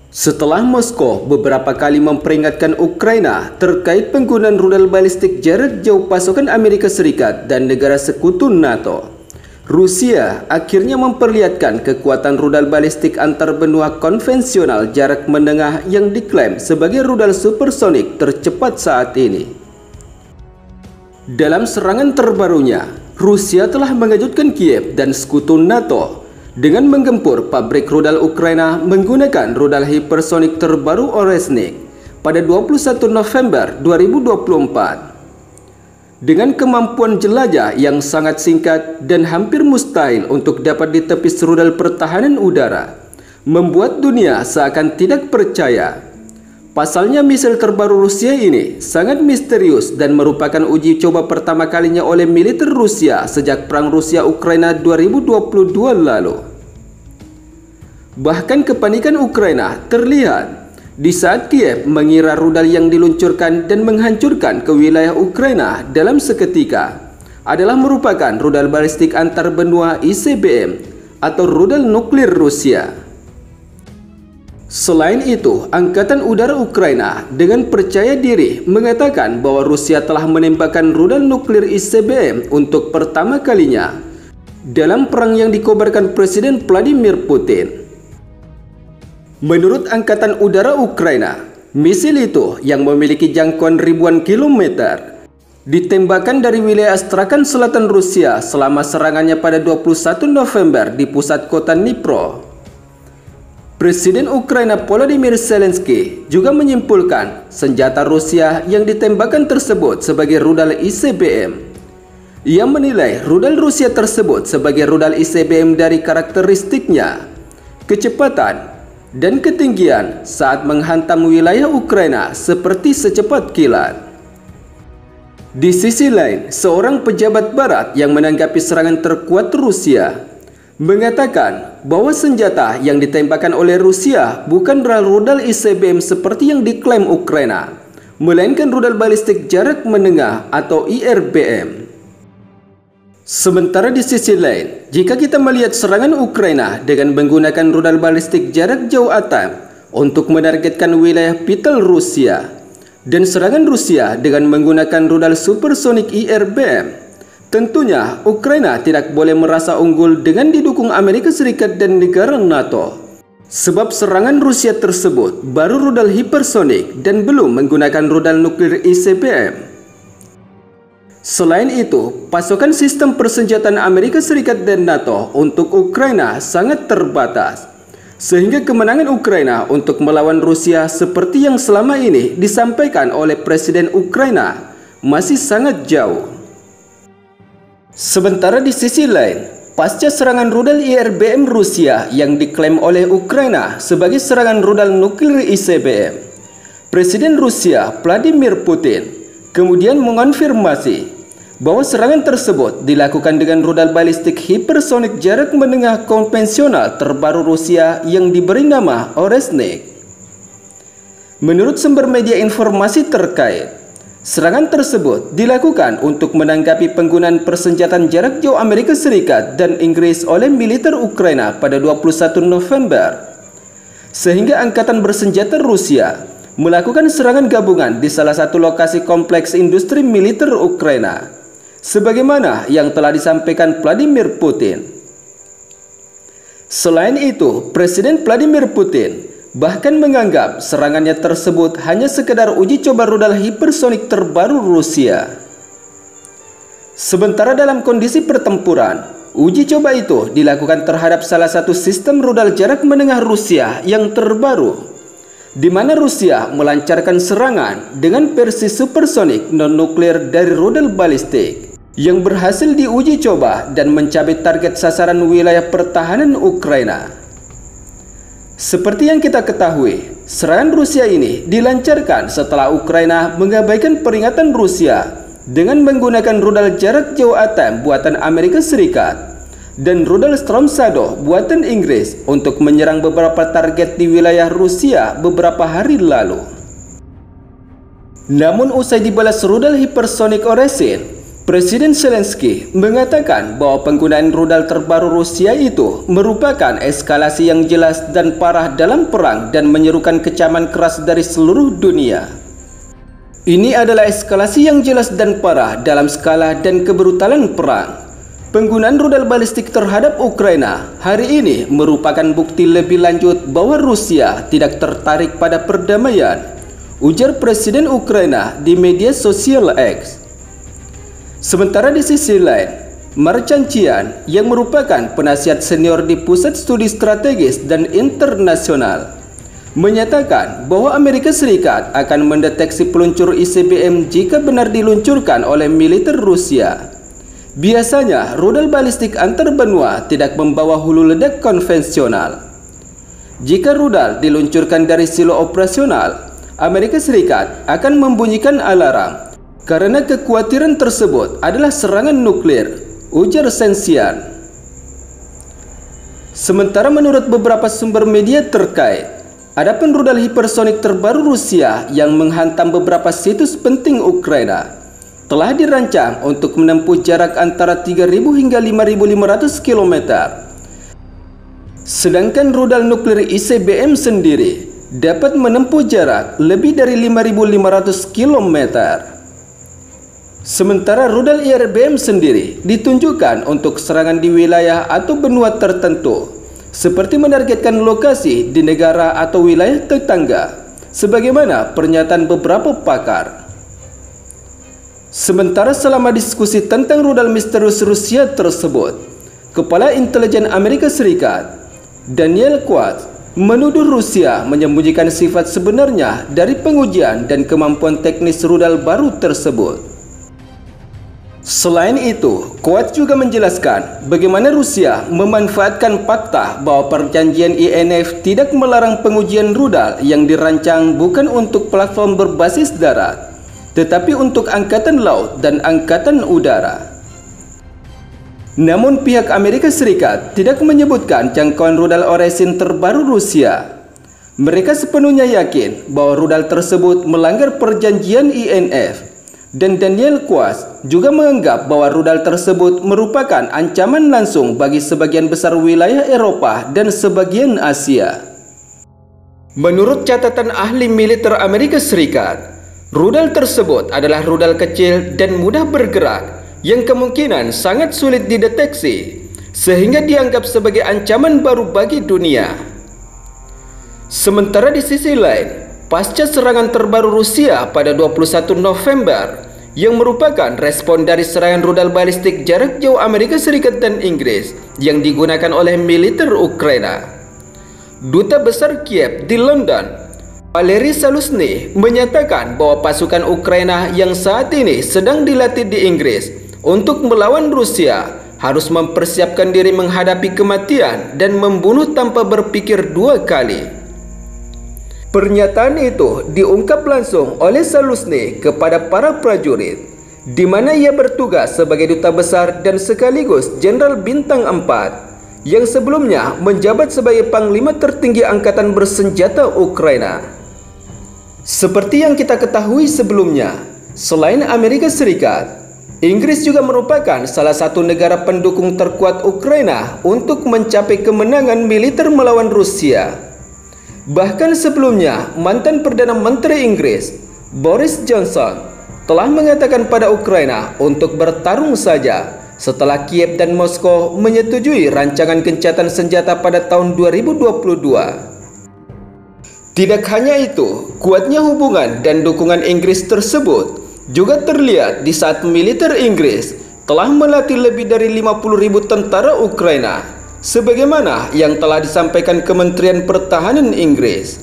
Setelah Moskow beberapa kali memperingatkan Ukraina terkait penggunaan rudal balistik jarak jauh pasukan Amerika Serikat dan negara sekutu NATO, Rusia akhirnya memperlihatkan kekuatan rudal balistik antarbenua konvensional jarak menengah yang diklaim sebagai rudal supersonik tercepat saat ini. Dalam serangan terbarunya, Rusia telah mengejutkan Kiev dan sekutu NATO dengan menggempur pabrik rudal Ukraina menggunakan rudal hipersonik terbaru Oresnik pada 21 November 2024. Dengan kemampuan jelajah yang sangat singkat dan hampir mustahil untuk dapat ditepis rudal pertahanan udara, membuat dunia seakan tidak percaya. Pasalnya misil terbaru Rusia ini sangat misterius dan merupakan uji coba pertama kalinya oleh militer Rusia sejak Perang Rusia-Ukraina 2022 lalu. Bahkan kepanikan Ukraina terlihat di saat Kiev mengira rudal yang diluncurkan dan menghancurkan ke wilayah Ukraina dalam seketika adalah merupakan rudal balistik antarbenua ICBM atau rudal nuklir Rusia. Selain itu, Angkatan Udara Ukraina dengan percaya diri mengatakan bahwa Rusia telah menembakkan rudal nuklir ICBM untuk pertama kalinya dalam perang yang dikobarkan Presiden Vladimir Putin. Menurut Angkatan Udara Ukraina, misil itu yang memiliki jangkauan ribuan kilometer ditembakkan dari wilayah Astrakhan selatan Rusia selama serangannya pada 21 November di pusat kota Dnipro. Presiden Ukraina Volodymyr Zelensky juga menyimpulkan senjata Rusia yang ditembakkan tersebut sebagai rudal ICBM. Ia menilai rudal Rusia tersebut sebagai rudal ICBM dari karakteristiknya, kecepatan, dan ketinggian saat menghantam wilayah Ukraina seperti secepat kilat. Di sisi lain, seorang pejabat barat yang menanggapi serangan terkuat Rusia mengatakan bahwa senjata yang ditembakkan oleh Rusia bukan rudal ICBM seperti yang diklaim Ukraina, melainkan rudal balistik jarak menengah atau IRBM. Sementara di sisi lain, jika kita melihat serangan Ukraina dengan menggunakan rudal balistik jarak jauh ATAM untuk menargetkan wilayah vital Rusia dan serangan Rusia dengan menggunakan rudal supersonik IRBM, tentunya Ukraina tidak boleh merasa unggul dengan didukung Amerika Serikat dan negara NATO. Sebab serangan Rusia tersebut baru rudal hipersonik dan belum menggunakan rudal nuklir ICBM. Selain itu, pasokan sistem persenjataan Amerika Serikat dan NATO untuk Ukraina sangat terbatas, sehingga kemenangan Ukraina untuk melawan Rusia seperti yang selama ini disampaikan oleh Presiden Ukraina masih sangat jauh. Sementara di sisi lain, pasca serangan rudal IRBM Rusia yang diklaim oleh Ukraina sebagai serangan rudal nuklir ICBM, Presiden Rusia Vladimir Putin kemudian mengonfirmasi bahwa serangan tersebut dilakukan dengan rudal balistik hipersonik jarak menengah konvensional terbaru Rusia yang diberi nama Oresnik. Menurut sumber media informasi terkait, serangan tersebut dilakukan untuk menanggapi penggunaan persenjataan jarak jauh Amerika Serikat dan Inggris oleh militer Ukraina pada 21 November, sehingga angkatan bersenjata Rusia melakukan serangan gabungan di salah satu lokasi kompleks industri militer Ukraina, sebagaimana yang telah disampaikan Vladimir Putin. Selain itu, Presiden Vladimir Putin bahkan menganggap serangannya tersebut hanya sekedar uji coba rudal hipersonik terbaru Rusia. Sementara dalam kondisi pertempuran, uji coba itu dilakukan terhadap salah satu sistem rudal jarak menengah Rusia yang terbaru, di mana Rusia melancarkan serangan dengan versi supersonik non-nuklir dari rudal balistik yang berhasil diuji coba dan mencapai target sasaran wilayah pertahanan Ukraina. Seperti yang kita ketahui, serangan Rusia ini dilancarkan setelah Ukraina mengabaikan peringatan Rusia dengan menggunakan rudal jarak jauh ATAM buatan Amerika Serikat dan rudal Storm Shadow buatan Inggris untuk menyerang beberapa target di wilayah Rusia beberapa hari lalu. Namun usai dibalas rudal hipersonik Oresnik, Presiden Zelensky mengatakan bahwa penggunaan rudal terbaru Rusia itu merupakan eskalasi yang jelas dan parah dalam perang dan menyerukan kecaman keras dari seluruh dunia. Ini adalah eskalasi yang jelas dan parah dalam skala dan kebrutalan perang. Penggunaan rudal balistik terhadap Ukraina hari ini merupakan bukti lebih lanjut bahwa Rusia tidak tertarik pada perdamaian, ujar Presiden Ukraina di media sosial X. Sementara di sisi lain, Marchancian yang merupakan penasihat senior di Pusat Studi Strategis dan Internasional menyatakan bahwa Amerika Serikat akan mendeteksi peluncur ICBM jika benar diluncurkan oleh militer Rusia. Biasanya, rudal balistik antar benua tidak membawa hulu ledak konvensional. Jika rudal diluncurkan dari silo operasional, Amerika Serikat akan membunyikan alarm karena kekhawatiran tersebut adalah serangan nuklir, ujar Sensian. Sementara menurut beberapa sumber media terkait, adapun rudal hipersonik terbaru Rusia yang menghantam beberapa situs penting Ukraina telah dirancang untuk menempuh jarak antara 3.000 hingga 5.500 km. Sedangkan rudal nuklir ICBM sendiri dapat menempuh jarak lebih dari 5.500 km. Sementara rudal IRBM sendiri ditunjukkan untuk serangan di wilayah atau benua tertentu, seperti menargetkan lokasi di negara atau wilayah tetangga, sebagaimana pernyataan beberapa pakar. Sementara selama diskusi tentang rudal misterius Rusia tersebut, Kepala Intelijen Amerika Serikat, Daniel Quaid, menuduh Rusia menyembunyikan sifat sebenarnya dari pengujian dan kemampuan teknis rudal baru tersebut. Selain itu, Quaid juga menjelaskan bagaimana Rusia memanfaatkan fakta bahwa perjanjian INF tidak melarang pengujian rudal yang dirancang bukan untuk platform berbasis darat, tetapi untuk angkatan laut dan angkatan udara. Namun pihak Amerika Serikat tidak menyebutkan jangkauan rudal Oresin terbaru Rusia. Mereka sepenuhnya yakin bahwa rudal tersebut melanggar perjanjian INF. Dan Daniel Quaid juga menganggap bahwa rudal tersebut merupakan ancaman langsung bagi sebagian besar wilayah Eropa dan sebagian Asia. Menurut catatan ahli militer Amerika Serikat, rudal tersebut adalah rudal kecil dan mudah bergerak yang kemungkinan sangat sulit dideteksi, sehingga dianggap sebagai ancaman baru bagi dunia. Sementara di sisi lain, pasca serangan terbaru Rusia pada 21 November yang merupakan respon dari serangan rudal balistik jarak jauh Amerika Serikat dan Inggris yang digunakan oleh militer Ukraina, Duta Besar Kiev di London, Valery Zaluzhny, menyatakan bahwa pasukan Ukraina yang saat ini sedang dilatih di Inggris untuk melawan Rusia harus mempersiapkan diri menghadapi kematian dan membunuh tanpa berpikir dua kali. Pernyataan itu diungkap langsung oleh Zaluzhny kepada para prajurit, di mana ia bertugas sebagai duta besar dan sekaligus Jenderal Bintang 4 yang sebelumnya menjabat sebagai Panglima tertinggi Angkatan Bersenjata Ukraina. Seperti yang kita ketahui sebelumnya, selain Amerika Serikat, Inggris juga merupakan salah satu negara pendukung terkuat Ukraina untuk mencapai kemenangan militer melawan Rusia. Bahkan sebelumnya, mantan Perdana Menteri Inggris, Boris Johnson, telah mengatakan pada Ukraina untuk bertarung saja setelah Kiev dan Moskow menyetujui rancangan gencatan senjata pada tahun 2022. Tidak hanya itu, kuatnya hubungan dan dukungan Inggris tersebut juga terlihat di saat militer Inggris telah melatih lebih dari 50.000 tentara Ukraina, sebagaimana yang telah disampaikan Kementerian Pertahanan Inggris.